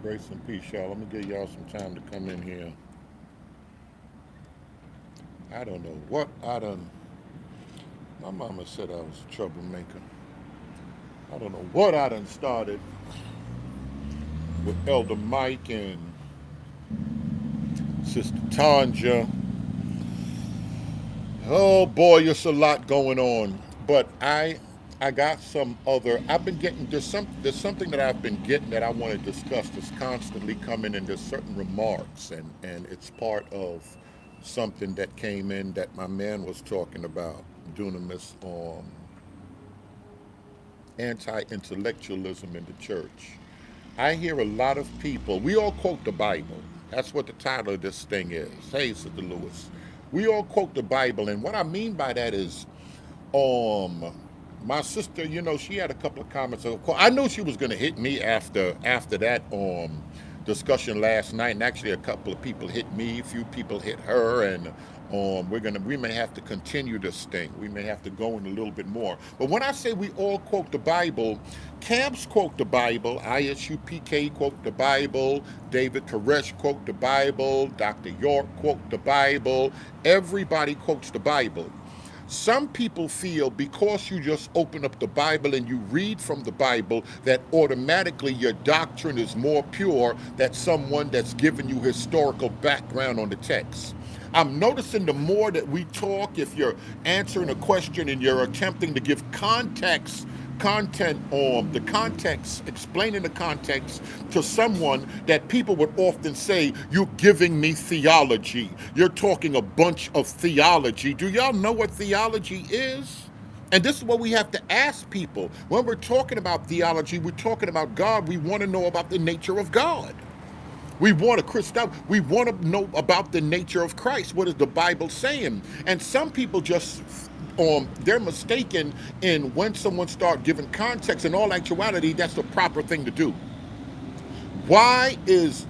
Grace and peace, y'all. I'm gonna give y'all some time to come in here. I don't know what I done. My mama said I was a troublemaker. I don't know what I done started with Elder Mike and Sister Tanja. Oh boy, it's a lot going on. But I got some other. I've been getting there's something that I've been getting that I want to discuss that's constantly coming in. There's certain remarks, and it's part of something that came in that my man was talking about, dunamis, anti-intellectualism in the church. I hear a lot of people. We all quote the Bible. That's what the title of this thing is. Hey, Sister Lewis. We all quote the Bible, and what I mean by that is um my sister, she had a couple of comments. Of course, I knew she was going to hit me after that discussion last night, and actually a couple of people hit me, a few people hit her, and we may have to continue this thing. We may have to go in a little bit more. But when I say we all quote the Bible, Camps quote the Bible, ISUPK quote the Bible, David Koresh quote the Bible, Dr. York quote the Bible. Everybody quotes the Bible. Some people feel because you just open up the Bible and you read from the Bible that automatically your doctrine is more pure than someone that's given you historical background on the text. I'm noticing the more that we talk, if you're answering a question and you're attempting to give content on the context, explaining the context to someone, that people would often say, "You're giving me theology. You're talking a bunch of theology." Do y'all know what theology is? And this is what we have to ask people. When we're talking about theology, we're talking about God. We want to know about the nature of God. We want to we want to know about the nature of Christ. What is the Bible saying? And some people just they're mistaken in when someone start giving context. In all actuality, that's the proper thing to do. Why is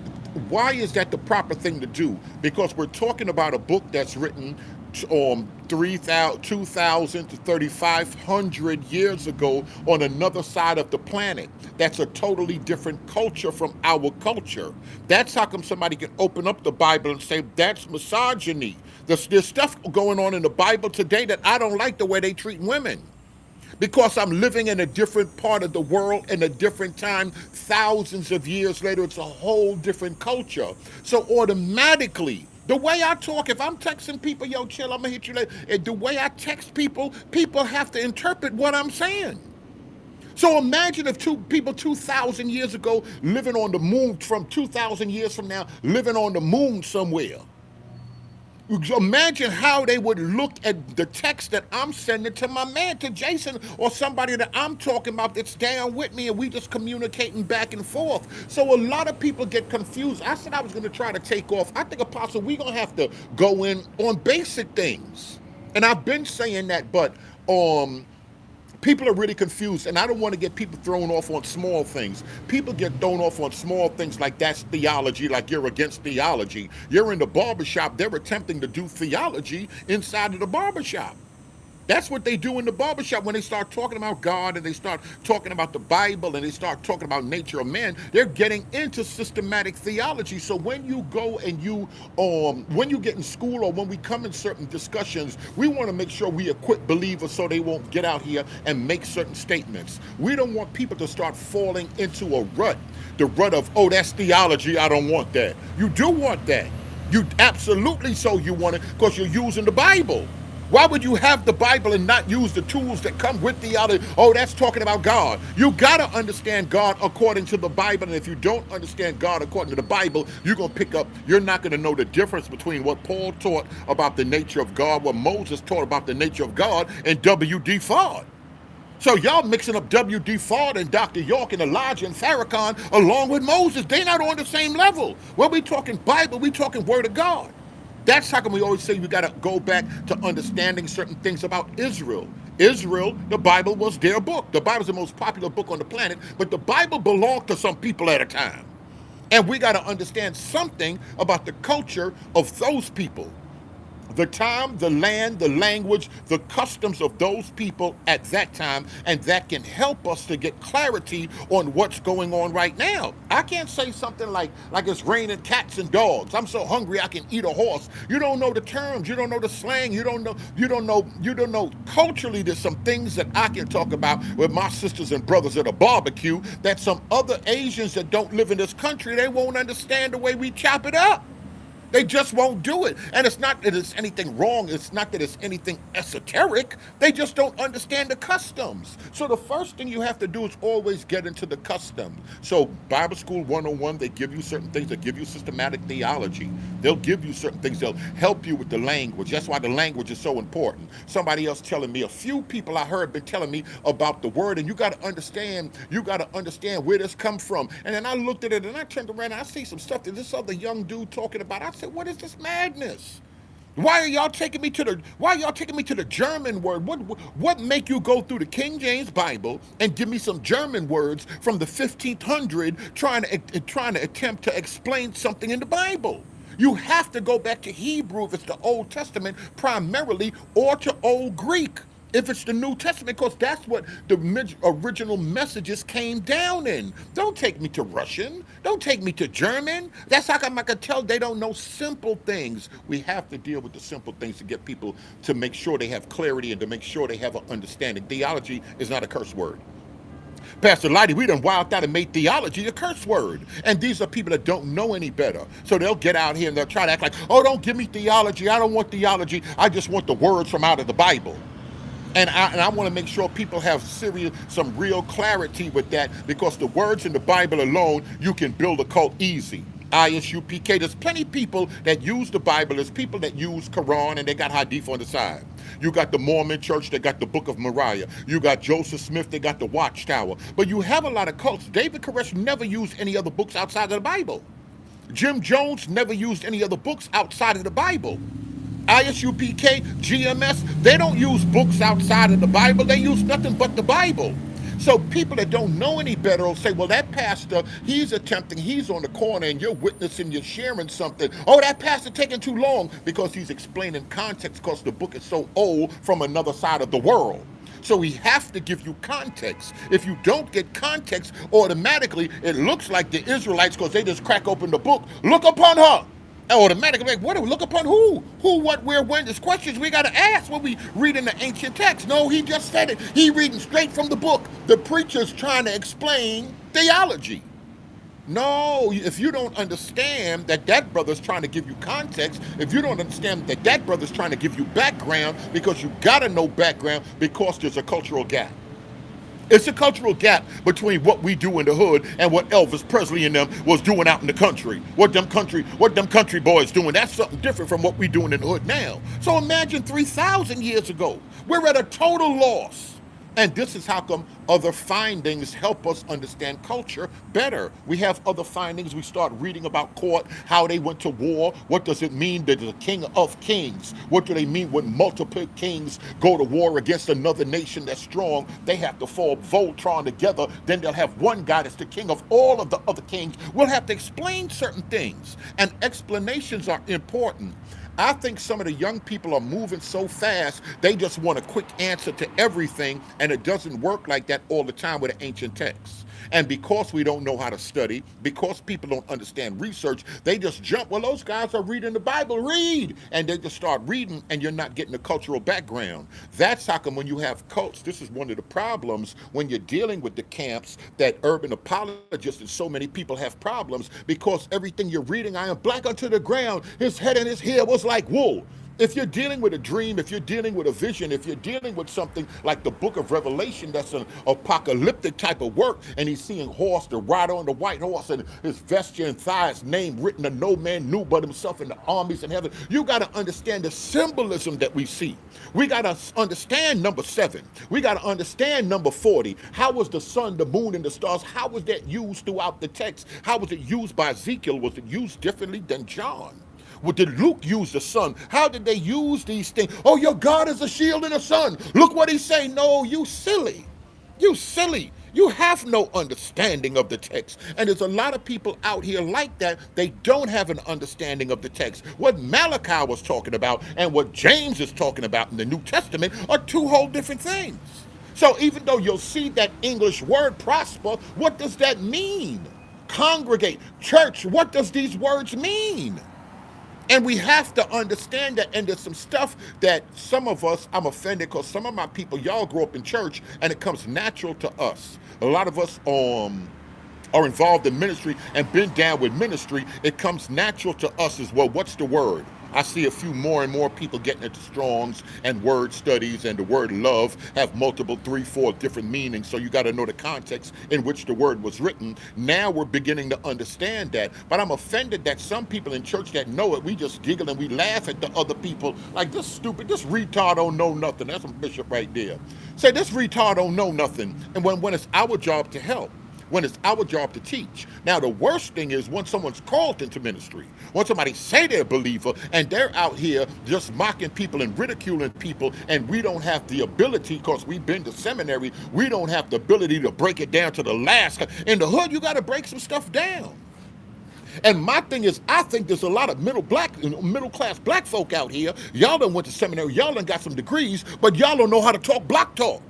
why is that the proper thing to do? Because we're talking about a book that's written 3,000, 2,000 to 3,500 years ago on another side of the planet. That's a totally different culture from our culture. That's how come somebody can open up the Bible and say that's misogyny. There's stuff going on in the Bible today that I don't like the way they treat women because I'm living in a different part of the world in a different time. Thousands of years later, it's a whole different culture. So automatically, the way I talk, if I'm texting people, yo, chill, I'm gonna hit you later. And the way I text people, people have to interpret what I'm saying. So imagine if two people 2,000 years ago living on the moon, from 2,000 years from now, living on the moon somewhere. Imagine how they would look at the text that I'm sending to my man, to Jason, or somebody that I'm talking about that's down with me, and we just communicating back and forth. So a lot of people get confused. I said I was going to try to take off. I think, Apostle, we're going to have to go in on basic things. And I've been saying that, but people are really confused, and I don't want to get people thrown off on small things. People get thrown off on small things like that's theology, like you're against theology. You're in the barbershop, they're attempting to do theology inside of the barbershop. That's what they do in the barbershop when they start talking about God and they start talking about the Bible and they start talking about nature of man. They're getting into systematic theology. So when you go and when you get in school or when we come in certain discussions, we want to make sure we equip believers so they won't get out here and make certain statements. We don't want people to start falling into a rut, the rut of, oh, that's theology, I don't want that. You do want that. You absolutely so you want it because you're using the Bible. Why would you have the Bible and not use the tools that come with the other? Oh, that's talking about God. You got to understand God according to the Bible. And if you don't understand God according to the Bible, you're not going to know the difference between what Paul taught about the nature of God, what Moses taught about the nature of God, and W.D. Fard. So y'all mixing up W.D. Fard and Dr. York and Elijah and Farrakhan along with Moses. They're not on the same level. When we talking Bible, we talking Word of God. That's how come we always say we got to go back to understanding certain things about Israel. Israel, the Bible was their book. The Bible is the most popular book on the planet, but the Bible belonged to some people at a time. And we got to understand something about the culture of those people. the time, the land, the language, the customs of those people at that time, and that can help us to get clarity on what's going on right now. I can't say something like it's raining cats and dogs. I'm so hungry I can eat a horse. You don't know the terms, you don't know the slang, you don't know culturally. There's some things that I can talk about with my sisters and brothers at a barbecue that some other Asians that don't live in this country, they won't understand the way we chop it up. They just won't do it. And it's not that it's anything wrong. It's not that it's anything esoteric. They just don't understand the customs. So the first thing you have to do is always get into the customs. So Bible School 101, they give you certain things. They give you systematic theology. They'll give you certain things. They'll help you with the language. That's why the language is so important. Somebody else telling me, a few people I heard been telling me about the word, and you got to understand where this comes from. And then I looked at it and I turned around and I see some stuff that this other young dude talking about. I said, what is this madness? Why are y'all taking me to the German word? What make you go through the King James Bible and give me some German words from the 1500 trying to attempt to explain something in the Bible? You have to go back to Hebrew if it's the Old Testament primarily, or to Old Greek if it's the New Testament, because that's what the original messages came down in. Don't take me to Russian. Don't take me to German. That's how come I can tell they don't know simple things. We have to deal with the simple things to get people to make sure they have clarity and to make sure they have an understanding. Theology is not a curse word. Pastor Lighty, we done wilded out and made theology a curse word. And these are people that don't know any better. So they'll get out here and they'll try to act like, oh, don't give me theology. I don't want theology. I just want the words from out of the Bible. And I want to make sure people have some real clarity with that, because the words in the Bible alone, you can build a cult easy. ISUPK, there's plenty of people that use the Bible. There's people that use Quran and they got Hadith on the side. You got the Mormon church, they got the Book of Moriah. You got Joseph Smith, they got the Watchtower. But you have a lot of cults. David Koresh never used any other books outside of the Bible. Jim Jones never used any other books outside of the Bible. ISUPK, GMS, they don't use books outside of the Bible. They use nothing but the Bible. So people that don't know any better will say, well, that pastor, he's on the corner and you're witnessing, you're sharing something. Oh, that pastor taking too long, because he's explaining context, because the book is so old from another side of the world. So we have to give you context. If you don't get context, automatically it looks like the Israelites, because they just crack open the book, look upon her. Automatically, like, what? Look upon who? Who, what, where, when? There's questions we got to ask when we read in the ancient text. No, he just said it. He reading straight from the book. The preacher's trying to explain theology. No, if you don't understand that brother's trying to give you context, if you don't understand that brother's trying to give you background, because you got to know background, because there's a cultural gap. It's a cultural gap between what we do in the hood and what Elvis Presley and them was doing out in the country. What them country boys doing. That's something different from what we doing in the hood now. So imagine 3,000 years ago. We're at a total loss. And this is how come other findings help us understand culture better. We have other findings. We start reading about court, how they went to war. What does it mean that the king of kings? What do they mean when multiple kings go to war against another nation that's strong? They have to fall Voltron together. Then they'll have one guy that's the king of all of the other kings. We'll have to explain certain things. And explanations are important. I think some of the young people are moving so fast, they just want a quick answer to everything, and it doesn't work like that all the time with the ancient texts. And because we don't know how to study, because people don't understand research, they just jump, well, those guys are reading the Bible, read! And they just start reading, and you're not getting the cultural background. That's how come when you have cults, this is one of the problems when you're dealing with the camps, that urban apologists and so many people have problems, because everything you're reading, I am black unto the ground, his head and his hair was like wool. If you're dealing with a dream, if you're dealing with a vision, if you're dealing with something like the book of Revelation, that's an apocalyptic type of work, and he's seeing horse, the rider on the white horse, and his vesture and thighs name written that no man knew but himself in the armies in heaven, you got to understand the symbolism that we see. We got to understand number 7. We got to understand number 40. How was the sun, the moon, and the stars, how was that used throughout the text? How was it used by Ezekiel? Was it used differently than John? What did Luke use the sun? How did they use these things? Oh, your God is a shield and a sun. Look what he's saying. No, you silly. You silly. You have no understanding of the text. And there's a lot of people out here like that. They don't have an understanding of the text. What Malachi was talking about and what James is talking about in the New Testament are two whole different things. So even though you'll see that English word prosper, what does that mean? Congregate, church, what does these words mean? And we have to understand that. And there's some stuff that some of us, I'm offended because some of my people, y'all grow up in church and it comes natural to us. A lot of us are involved in ministry and been down with ministry. It comes natural to us as well. What's the word? I see a few more and more people getting into Strong's and word studies, and the word love have multiple, 3, 4 different meanings. So you got to know the context in which the word was written. Now we're beginning to understand that. But I'm offended that some people in church that know it, we just giggle and we laugh at the other people like, this stupid, this retard don't know nothing. That's a bishop right there. Say, this retard don't know nothing. And when it's our job to help, when it's our job to teach. Now, the worst thing is when someone's called into ministry, when somebody say they're a believer and they're out here just mocking people and ridiculing people, and we don't have the ability, because we've been to seminary, we don't have the ability to break it down to the last. In the hood, you got to break some stuff down. And my thing is, I think there's a lot of middle class black folk out here. Y'all done went to seminary, y'all done got some degrees, but y'all don't know how to talk block talk.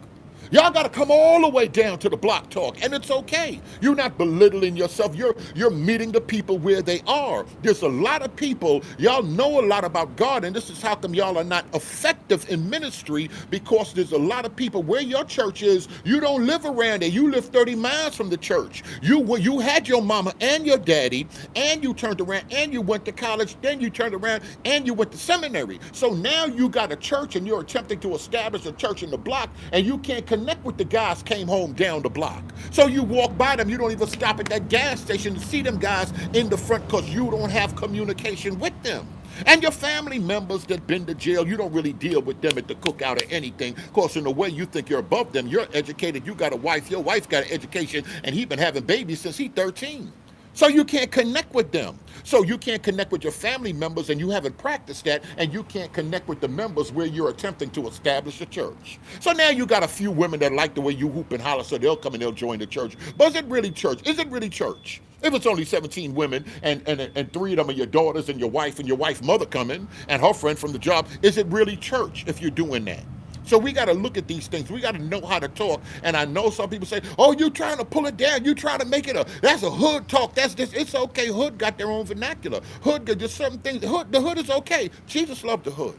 Y'all got to come all the way down to the block talk, and it's okay. You're not belittling yourself. You're meeting the people where they are. There's a lot of people, y'all know a lot about God, and this is how come y'all are not effective in ministry, because there's a lot of people where your church is, you don't live around there. You live 30 miles from the church. You had your mama and your daddy, and you turned around and you went to college, then you turned around and you went to seminary. So now you got a church and you're attempting to establish a church in the block, and you can't connect with the guys came home down the block. So you walk by them, you don't even stop at that gas station to see them guys in the front because you don't have communication with them. And your family members that been to jail, you don't really deal with them at the cookout or anything, because in a way you think you're above them. You're educated, you got a wife, your wife got an education, and he been having babies since he's 13. So you can't connect with them. So you can't connect with your family members, and you haven't practiced that, and you can't connect with the members where you're attempting to establish a church. So now you got a few women that like the way you hoop and holler, so they'll come and they'll join the church. But is it really church? Is it really church? If it's only 17 women and 3 of them are your daughters and your wife mother coming and her friend from the job, is it really church if you're doing that? So we got to look at these things. We got to know how to talk. And I know some people say, oh, you trying to pull it down. You trying to make it that's a hood talk. That's this. It's okay. Hood got their own vernacular. Hood got just certain things. The hood is okay. Jesus loved the hood.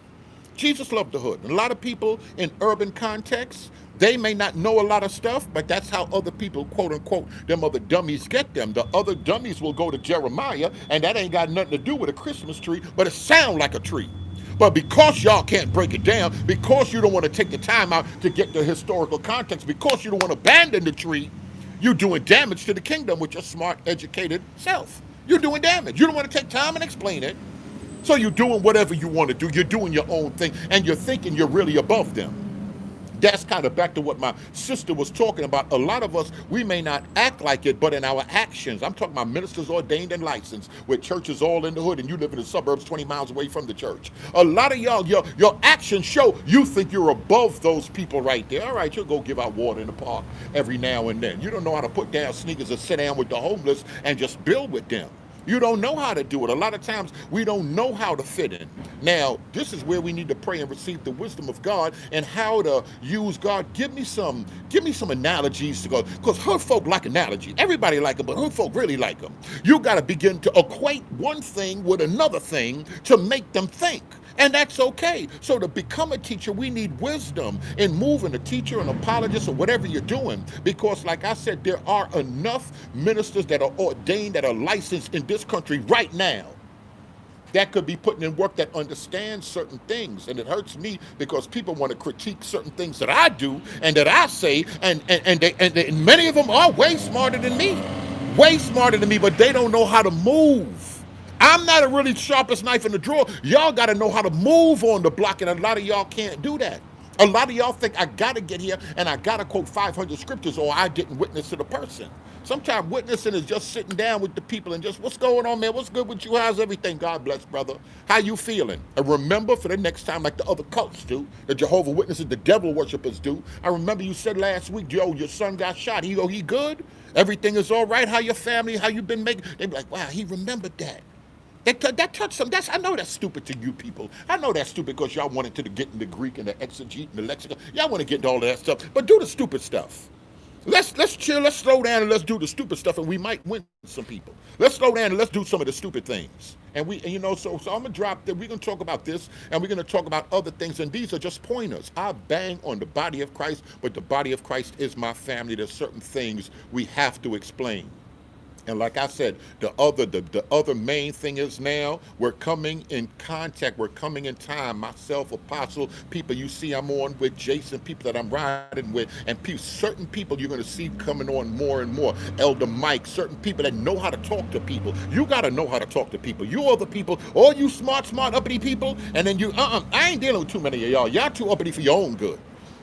Jesus loved the hood. And a lot of people in urban contexts, they may not know a lot of stuff, but that's how other people, quote unquote, them other dummies get them. The other dummies will go to Jeremiah, and that ain't got nothing to do with a Christmas tree, but it sound like a tree. But because y'all can't break it down, because you don't want to take the time out to get the historical context, because you don't want to abandon the tree, you're doing damage to the kingdom with your smart, educated self. You're doing damage. You don't want to take time and explain it. So you're doing whatever you want to do. You're doing your own thing, and you're thinking you're really above them. That's kind of back to what my sister was talking about. A lot of us, we may not act like it, but in our actions, I'm talking about ministers ordained and licensed with churches all in the hood, and you live in the suburbs 20 miles away from the church. A lot of y'all, your actions show you think you're above those people right there. All right, you'll go give out water in the park every now and then. You don't know how to put down sneakers or sit down with the homeless and just build with them. You don't know how to do it. A lot of times we don't know how to fit in. Now, this is where we need to pray and receive the wisdom of God and how to use God. Give me some analogies to go, because hood folk like analogies. Everybody like them, but hood folk really like them. You got to begin to equate one thing with another thing to make them think. And that's okay. So to become a teacher, we need wisdom in moving a teacher, an apologist, or whatever you're doing. Because like I said, there are enough ministers that are ordained, that are licensed in this country right now, that could be putting in work, that understands certain things. And it hurts me because people want to critique certain things that I do and that I say, and many of them are way smarter than me. Way smarter than me, but they don't know how to move. I'm not a really sharpest knife in the drawer. Y'all got to know how to move on the block, and a lot of y'all can't do that. A lot of y'all think I got to get here and I got to quote 500 scriptures or I didn't witness to the person. Sometimes witnessing is just sitting down with the people and just, what's going on, man? What's good with you? How's everything? God bless, brother. How you feeling? And remember for the next time, like the other cults do, the Jehovah Witnesses, the devil worshippers do. I remember you said last week, yo, your son got shot. He good? Everything is all right? How your family? How you been making? They be like, wow, he remembered that. That touched some. I know that's stupid to you people. I know that's stupid because y'all wanted to get into Greek and the exegete and the lexicon. Y'all want to get into all of that stuff, but do the stupid stuff. Let's chill. Let's slow down and let's do the stupid stuff, and we might win some people. Let's slow down and let's do some of the stupid things. So I'm gonna drop that. We're gonna talk about this, and we're gonna talk about other things. And these are just pointers. I bang on the body of Christ, but the body of Christ is my family. There's certain things we have to explain. And like I said, the other main thing is now we're coming in contact, we're coming in time. Myself, Apostle, people you see I'm on with, Jason, people that I'm riding with, and certain people you're going to see coming on more and more. Elder Mike, certain people that know how to talk to people. You got to know how to talk to people. You other people, all you smart, uppity people, and then I ain't dealing with too many of y'all. Y'all too uppity for your own good.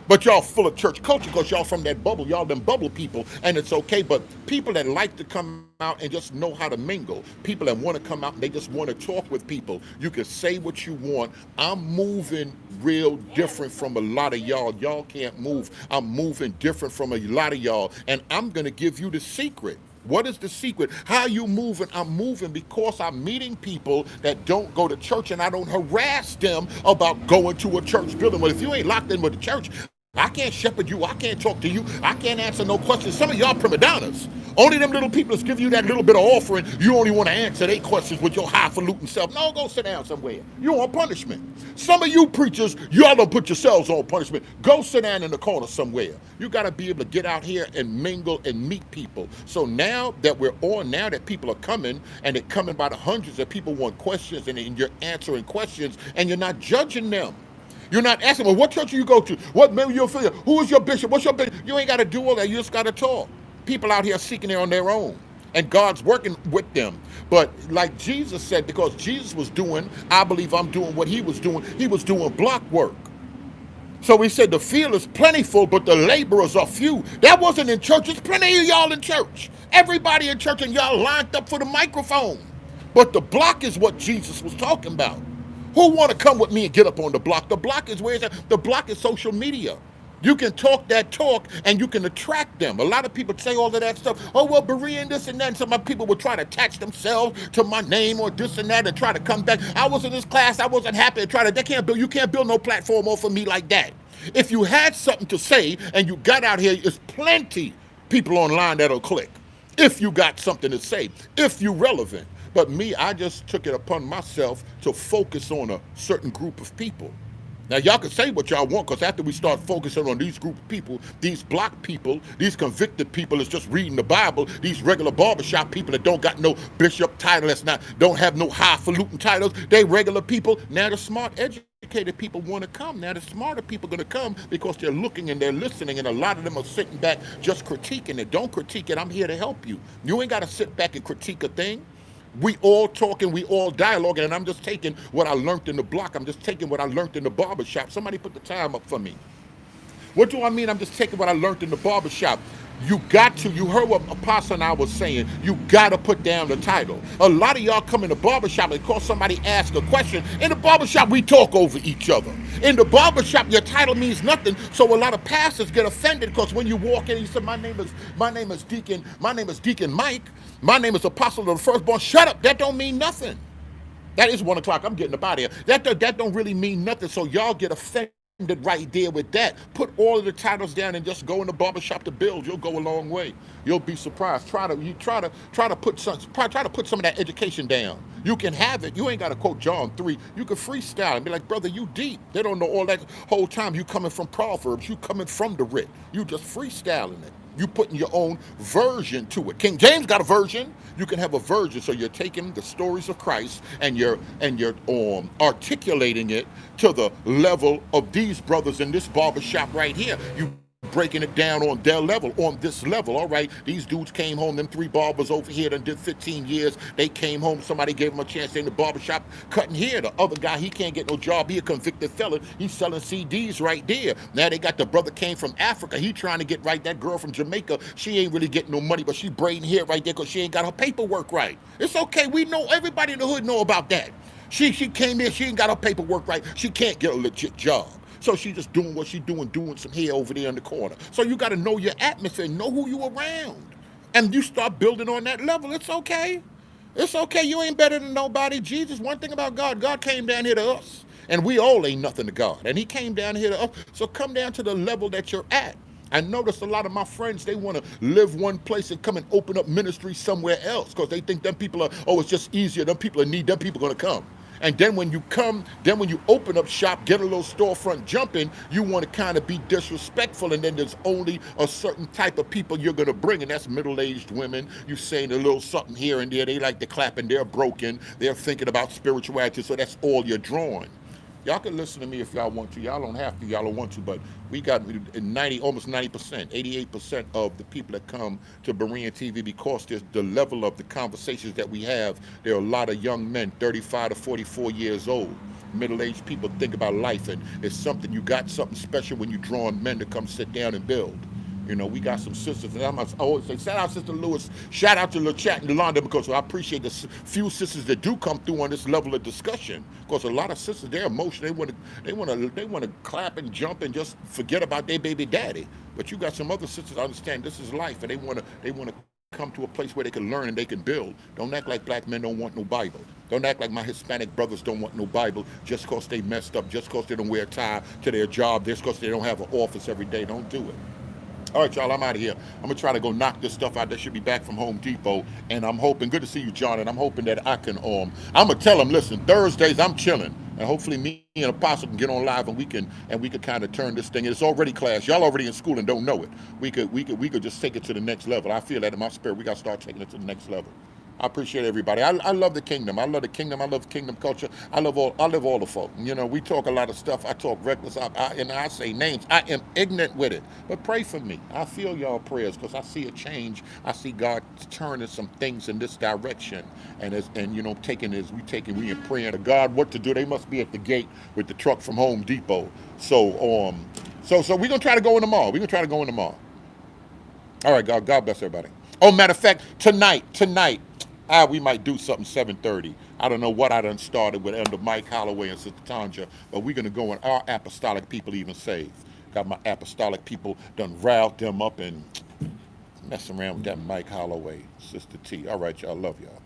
But y'all full of church culture because y'all from that bubble. Y'all them bubble people, and it's okay. But people that like to come out and just know how to mingle, people that want to come out and they just want to talk with people, you can say what you want. I'm moving real different from a lot of y'all. Y'all can't move. I'm moving different from a lot of y'all. And I'm going to give you the secret. What is the secret? How you moving? I'm moving because I'm meeting people that don't go to church, and I don't harass them about going to a church building. Well, if you ain't locked in with the church, I can't shepherd you. I can't talk to you. I can't answer no questions. Some of y'all prima donnas. Only them little people that's giving you that little bit of offering, you only want to answer their questions with your highfalutin self. No, go sit down somewhere. You're on punishment. Some of you preachers, y'all don't put yourselves on punishment. Go sit down in the corner somewhere. You got to be able to get out here and mingle and meet people. So now that we're on, now that people are coming, and they're coming by the hundreds, of people want questions, and you're answering questions, and you're not judging them. You're not asking, well, what church do you go to? What member you affiliate? Who is your bishop? What's your bishop? You ain't got to do all that. You just got to talk. People out here seeking it on their own. And God's working with them. But like Jesus said, because Jesus was doing, I believe I'm doing what he was doing. He was doing block work. So he said the field is plentiful, but the laborers are few. That wasn't in church. There's plenty of y'all in church. Everybody in church, and y'all lined up for the microphone. But the block is what Jesus was talking about. Who want to come with me and get up on the block? The block is where it's at. The block is social media. You can talk that talk and you can attract them. A lot of people say all of that stuff. Oh, well, Berean this and that. And some people will try to attach themselves to my name or this and that and try to come back. I was in this class. I wasn't happy. You can't build no platform off of me like that. If you had something to say and you got out here, there's plenty people online that'll click. If you got something to say, if you're relevant. But me, I just took it upon myself to focus on a certain group of people. Now, y'all can say what y'all want, because after we start focusing on these group of people, these block people, these convicted people that's just reading the Bible, these regular barbershop people that don't got no bishop title, don't have no highfalutin titles, they regular people. Now the smart, educated people want to come. Now the smarter people are going to come because they're looking and they're listening, and a lot of them are sitting back just critiquing it. Don't critique it. I'm here to help you. You ain't got to sit back and critique a thing. We all talking, we all dialoguing, and I'm just taking what I learned in the block. I'm just taking what I learned in the barbershop. Somebody put the time up for me. What do I mean? I'm just taking what I learned in the barbershop. You heard what Apostle and I was saying, you got to put down the title. A lot of y'all come in the barbershop and call somebody ask a question. In the barbershop, we talk over each other. In the barbershop, your title means nothing, so a lot of pastors get offended because when you walk in, you say, my name is Deacon Mike, my name is Apostle of the Firstborn. Shut up, that don't mean nothing. That is 1 o'clock, I'm getting up out of here. That don't really mean nothing, so y'all get offended right there with that. Put all of the titles down and just go in the barbershop to build. You'll go a long way. You'll be surprised. Try to put some of that education down. You can have it. You ain't got to quote John 3. You can freestyle and be like, brother, you deep. They don't know all that whole time. You coming from Proverbs. You coming from the writ. You just freestyling it. You putting your own version to it. King James got a version. You can have a version. So you're taking the stories of Christ and you're articulating it to the level of these brothers in this barbershop right here. You breaking it down on their level, on this level. All right, these dudes came home, them three barbers over here done did 15 years. They came home, somebody gave them a chance in the barbershop cutting hair. The other guy, he can't get no job. He a convicted felon. He's selling CDs right there. Now they got the brother came from Africa. He trying to get right. That girl from Jamaica, she ain't really getting no money, but she braiding hair right there because she ain't got her paperwork right. It's okay. We know, everybody in the hood know about that. She came here, she ain't got her paperwork right. She can't get a legit job. So she just doing what she doing some hair over there in the corner. So you got to know your atmosphere, know who you around. And you start building on that level. It's okay. It's okay. You ain't better than nobody. Jesus, one thing about God, God came down here to us. And we all ain't nothing to God. And he came down here to us. So come down to the level that you're at. I noticed a lot of my friends, they want to live one place and come and open up ministry somewhere else because they think them people are, oh, it's just easier. Them people in need, them people are going to come. And then when you come, then when you open up shop, get a little storefront jumping, you want to kind of be disrespectful. And then there's only a certain type of people you're going to bring. And that's middle-aged women. You saying a little something here and there. They like to clap and they're broken. They're thinking about spirituality. So that's all you're drawing. Y'all can listen to me if y'all want to. Y'all don't have to. Y'all don't want to. But we got 90, almost 90%, 88% of the people that come to Berean TV because there's the level of the conversations that we have. There are a lot of young men, 35 to 44 years old. Middle-aged people think about life, and it's something, you got something special when you draw on men to come sit down and build. You know, we got some sisters, and I always say, shout out Sister Lewis, shout out to LeChat and Yolanda, because I appreciate the few sisters that do come through on this level of discussion. Because a lot of sisters, they're emotional, they want to clap and jump and just forget about their baby daddy. But you got some other sisters that understand this is life, and they want to come to a place where they can learn and they can build. Don't act like black men don't want no Bible. Don't act like my Hispanic brothers don't want no Bible just because they messed up, just because they don't wear a tie to their job, just because they don't have an office every day. Don't do it. All right, y'all, I'm out of here. I'm going to try to go knock this stuff out. That should be back from Home Depot. And I'm hoping, good to see you, John, and I'm hoping that I can, I'm going to tell them, listen, Thursdays I'm chilling. And hopefully me and Apostle can get on live and we can kind of turn this thing. It's already class. Y'all already in school and don't know it. We could just take it to the next level. I feel that in my spirit. We got to start taking it to the next level. I appreciate everybody. I love the kingdom. I love the kingdom. I love kingdom culture. I love all the folk. You know, we talk a lot of stuff. I talk reckless. And I say names. I am ignorant with it. But pray for me. I feel y'all prayers because I see a change. I see God turning some things in this direction. And you know, we in praying to God what to do. They must be at the gate with the truck from Home Depot. So we're gonna try to go in tomorrow. All right, God bless everybody. Oh, matter of fact, tonight, we might do something 7:30. I don't know what I done started with under Mike Holloway and Sister Tanja, but we're gonna go in our apostolic people even saved. Got my apostolic people done riled them up and messing around with that Mike Holloway, Sister T. All right, y'all, love y'all.